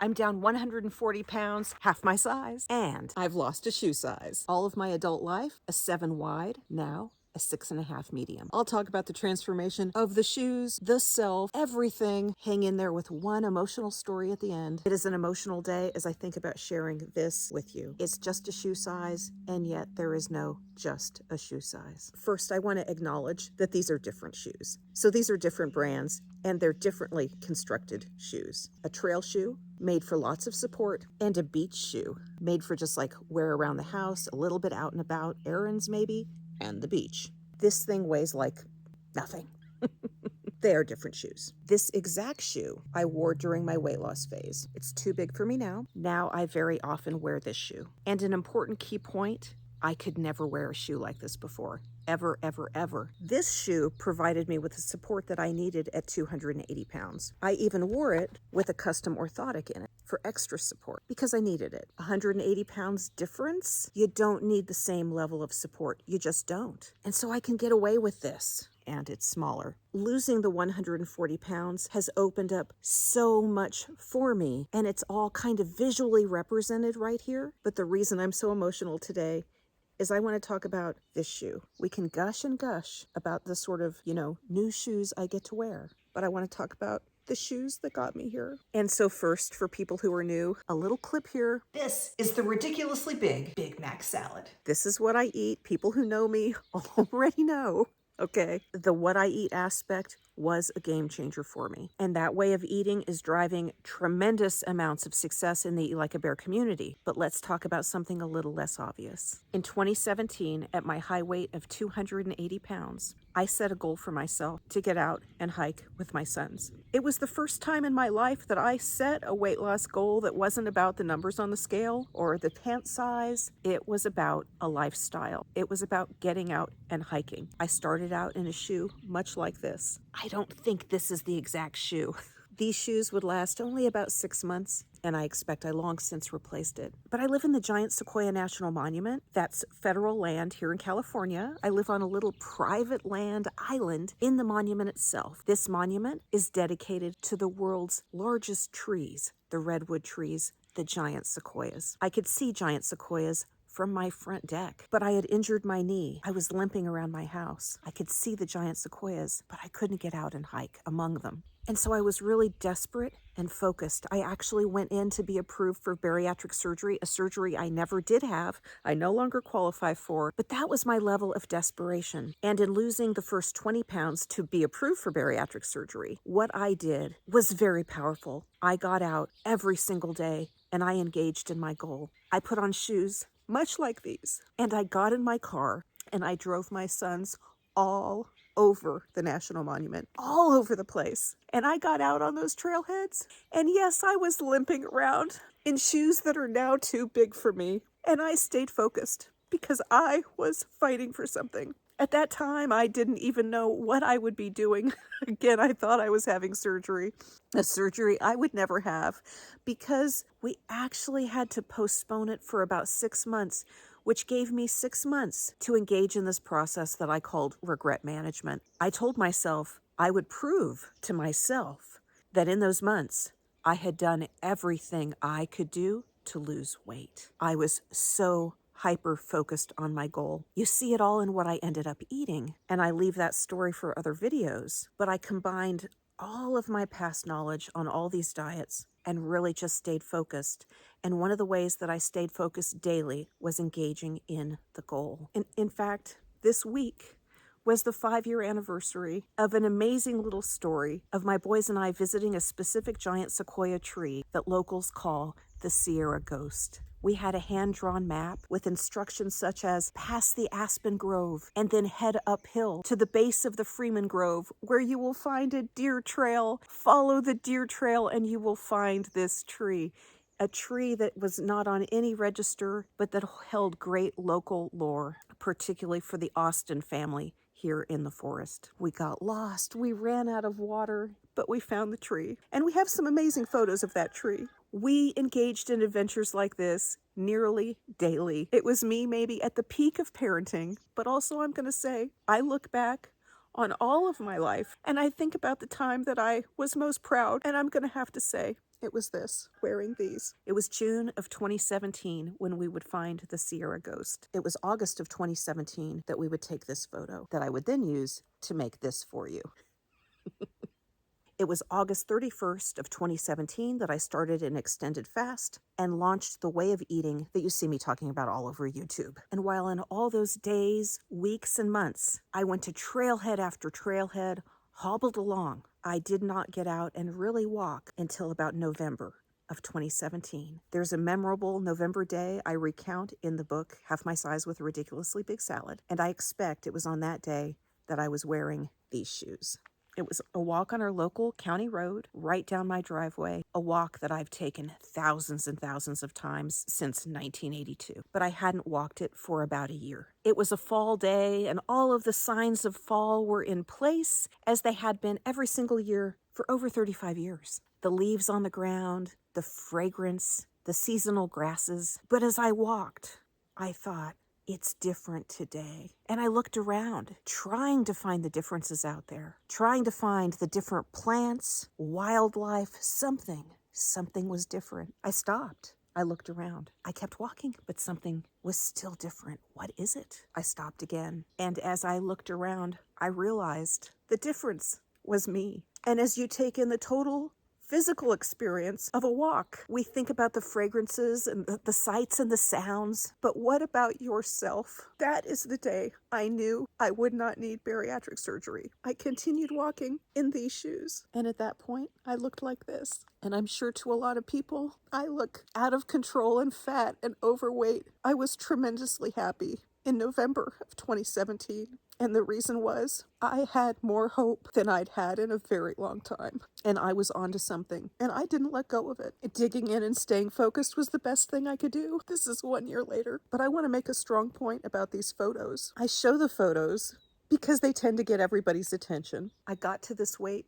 I'm down 140 pounds, half my size, and I've lost a shoe size. All of my adult life, a 7 wide, now a 6.5 medium. I'll talk about the transformation of the shoes, the self, everything. Hang in there with one emotional story at the end. It is an emotional day as I think about sharing this with you. It's just a shoe size, and yet there is no just a shoe size. First, I want to acknowledge that these are different shoes. So these are different brands, and they're differently constructed shoes. A trail shoe made for lots of support, and a beach shoe made for just like wear around the house, a little bit out and about, errands maybe, and the beach. This thing weighs like nothing. They are different shoes. This exact shoe I wore during my weight loss phase. It's too big for me now. Now I very often wear this shoe. And an important key point, I could never wear a shoe like this before. Ever, ever, ever. This shoe provided me with the support that I needed at 280 pounds. I even wore it with a custom orthotic in it for extra support because I needed it. 180 pounds difference, you don't need the same level of support. You just don't. And so I can get away with this. And it's smaller. Losing the 140 pounds has opened up so much for me, and it's all kind of visually represented right here. But the reason I'm so emotional today is I want to talk about this shoe. We can gush and gush about the sort of, new shoes I get to wear, but I want to talk about the shoes that got me here. And so first, for people who are new, a little clip here. This is the ridiculously big Big Mac salad. This is what I eat. People who know me already know. Okay, the what I eat aspect was a game changer for me. And that way of eating is driving tremendous amounts of success in the Eat Like a Bear community. But let's talk about something a little less obvious. In 2017, at my high weight of 280 pounds, I set a goal for myself to get out and hike with my sons. It was the first time in my life that I set a weight loss goal that wasn't about the numbers on the scale or the pant size. It was about a lifestyle. It was about getting out and hiking. I started out in a shoe much like this. I don't think this is the exact shoe. These shoes would last only about 6 months, and I expect I long since replaced it. But I live in the Giant Sequoia National Monument. That's federal land here in California. I live on a little private land island in the monument itself. This monument is dedicated to the world's largest trees, the redwood trees, the giant sequoias. I could see giant sequoias from my front deck, but I had injured my knee. I was limping around my house. I could see the giant sequoias, but I couldn't get out and hike among them. And so I was really desperate and focused. I actually went in to be approved for bariatric surgery, a surgery I never did have, I no longer qualify for, but that was my level of desperation. And in losing the first 20 pounds to be approved for bariatric surgery, what I did was very powerful. I got out every single day and I engaged in my goal. I put on shoes much like these, and I got in my car and I drove my sons all over the National Monument, all over the place. And I got out on those trailheads. And yes, I was limping around in shoes that are now too big for me. And I stayed focused because I was fighting for something. At that time, I didn't even know what I would be doing. Again, I thought I was having surgery, a surgery I would never have, because we actually had to postpone it for about 6 months, which gave me 6 months to engage in this process that I called regret management. I told myself I would prove to myself that in those months, I had done everything I could do to lose weight. I was so hyper-focused on my goal. You see it all in what I ended up eating, and I leave that story for other videos, but I combined all of my past knowledge on all these diets and really just stayed focused. And one of the ways that I stayed focused daily was engaging in the goal. In fact, this week was the 5-year anniversary of an amazing little story of my boys and I visiting a specific giant sequoia tree that locals call the Sierra Ghost. We had a hand-drawn map with instructions such as pass the Aspen Grove and then head uphill to the base of the Freeman Grove where you will find a deer trail. Follow the deer trail and you will find this tree. A tree that was not on any register, but that held great local lore, particularly for the Austin family here in the forest. We got lost, we ran out of water, but we found the tree. And we have some amazing photos of that tree. We engaged in adventures like this nearly daily. It was me maybe at the peak of parenting, but also I'm going to say, I look back on all of my life and I think about the time that I was most proud, and I'm going to have to say, It was this, wearing these. It was June of 2017 when we would find the Sierra Ghost. It was August of 2017 that we would take this photo that I would then use to make this for you. It was August 31st of 2017 that I started an extended fast and launched the way of eating that you see me talking about all over YouTube. And while in all those days, weeks, and months, I went to trailhead after trailhead, hobbled along, I did not get out and really walk until about November of 2017. There's a memorable November day I recount in the book, Half My Size with a Ridiculously Big Salad, and I expect it was on that day that I was wearing these shoes. It was a walk on our local county road right down my driveway, a walk that I've taken thousands and thousands of times since 1982, but I hadn't walked it for about a year. It was a fall day, and all of the signs of fall were in place as they had been every single year for over 35 years. The leaves on the ground, the fragrance, the seasonal grasses. But as I walked, I thought, it's different today. And I looked around, trying to find the differences out there, trying to find the different plants, wildlife, something was different. I stopped. I looked around. I kept walking, but something was still different. What is it? I stopped again. And as I looked around, I realized the difference was me. And as you take in the total physical experience of a walk, we think about the fragrances and the sights and the sounds, but what about yourself? That is the day I knew I would not need bariatric surgery. I continued walking in these shoes, and at that point, I looked like this. And I'm sure to a lot of people, I look out of control and fat and overweight. I was tremendously happy in November of 2017. And the reason was I had more hope than I'd had in a very long time. And I was onto something. And I didn't let go of it. Digging in and staying focused was the best thing I could do. This is 1 year later. But I want to make a strong point about these photos. I show the photos because they tend to get everybody's attention. I got to this weight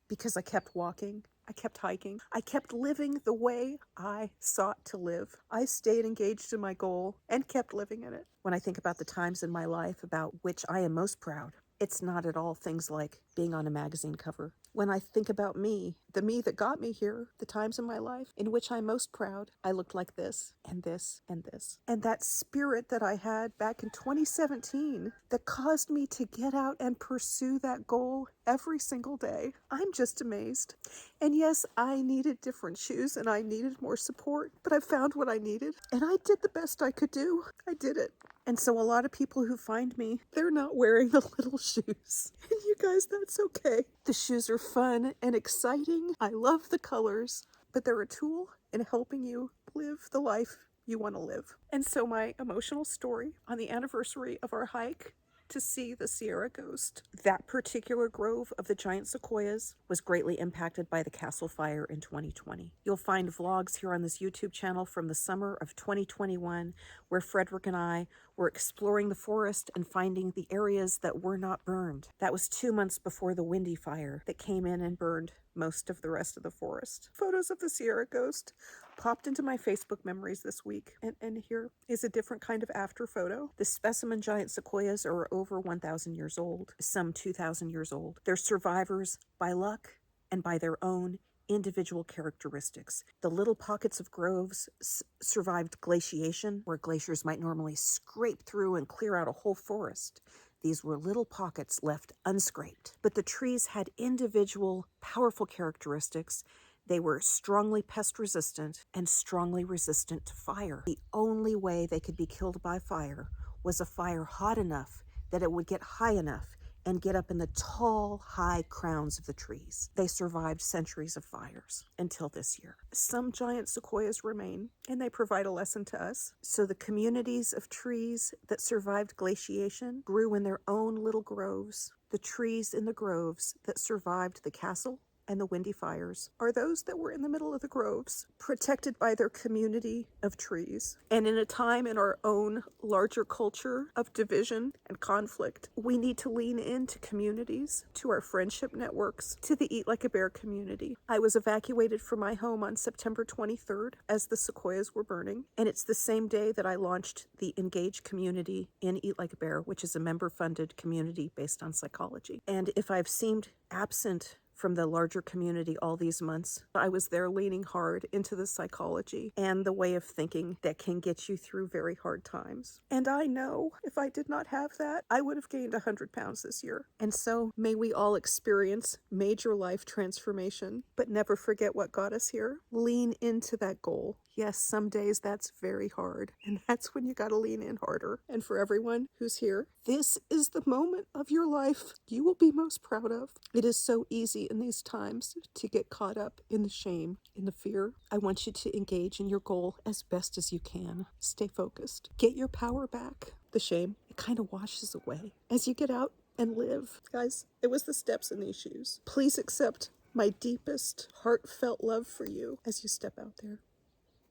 because I kept walking. I kept hiking. I kept living the way I sought to live. I stayed engaged in my goal and kept living in it. When I think about the times in my life about which I am most proud, it's not at all things like being on a magazine cover. When I think about me, the me that got me here, the times in my life in which I'm most proud, I looked like this and this and this. And that spirit that I had back in 2017 that caused me to get out and pursue that goal every single day. I'm just amazed. And yes, I needed different shoes and I needed more support, but I found what I needed and I did the best I could do. I did it. And so a lot of people who find me, they're not wearing the little shoes. And you guys, that's okay. The shoes are fun and exciting. I love the colors, but they're a tool in helping you live the life you want to live. And so my emotional story on the anniversary of our hike to see the Sierra Ghost. That particular grove of the giant sequoias was greatly impacted by the Castle Fire in 2020. You'll find vlogs here on this YouTube channel from the summer of 2021 where Frederick and I were exploring the forest and finding the areas that were not burned. That was 2 months before the Windy Fire that came in and burned most of the rest of the forest. Photos of the Sierra Ghost popped into my Facebook memories this week, and here is a different kind of after photo. The specimen giant sequoias are over 1,000 years old, some 2,000 years old. They're survivors by luck and by their own individual characteristics. The little pockets of groves survived glaciation, where glaciers might normally scrape through and clear out a whole forest. These were little pockets left unscraped. But the trees had individual, powerful characteristics. They were strongly pest resistant and strongly resistant to fire. The only way they could be killed by fire was a fire hot enough that it would get high enough and get up in the tall, high crowns of the trees. They survived centuries of fires until this year. Some giant sequoias remain, and they provide a lesson to us. So the communities of trees that survived glaciation grew in their own little groves. The trees in the groves that survived the castle and the Windy Fires are those that were in the middle of the groves, protected by their community of trees. And in a time in our own larger culture of division and conflict, we need to lean into communities, to our friendship networks, to the Eat Like a Bear community. I was evacuated from my home on September 23rd as the sequoias were burning, and it's the same day that I launched the Engage community in Eat Like a Bear, which is a member-funded community based on psychology. And if I've seemed absent from the larger community all these months. I was there leaning hard into the psychology and the way of thinking that can get you through very hard times. And I know if I did not have that, I would have gained 100 pounds this year. And so may we all experience major life transformation, but never forget what got us here. Lean into that goal. Yes, some days that's very hard, and that's when you gotta lean in harder. And for everyone who's here, this is the moment of your life you will be most proud of. It is so easy in these times to get caught up in the shame, in the fear. I want you to engage in your goal as best as you can. Stay focused. Get your power back. The shame, it kind of washes away as you get out and live. Guys, it was the steps in these shoes. Please accept my deepest, heartfelt love for you as you step out there.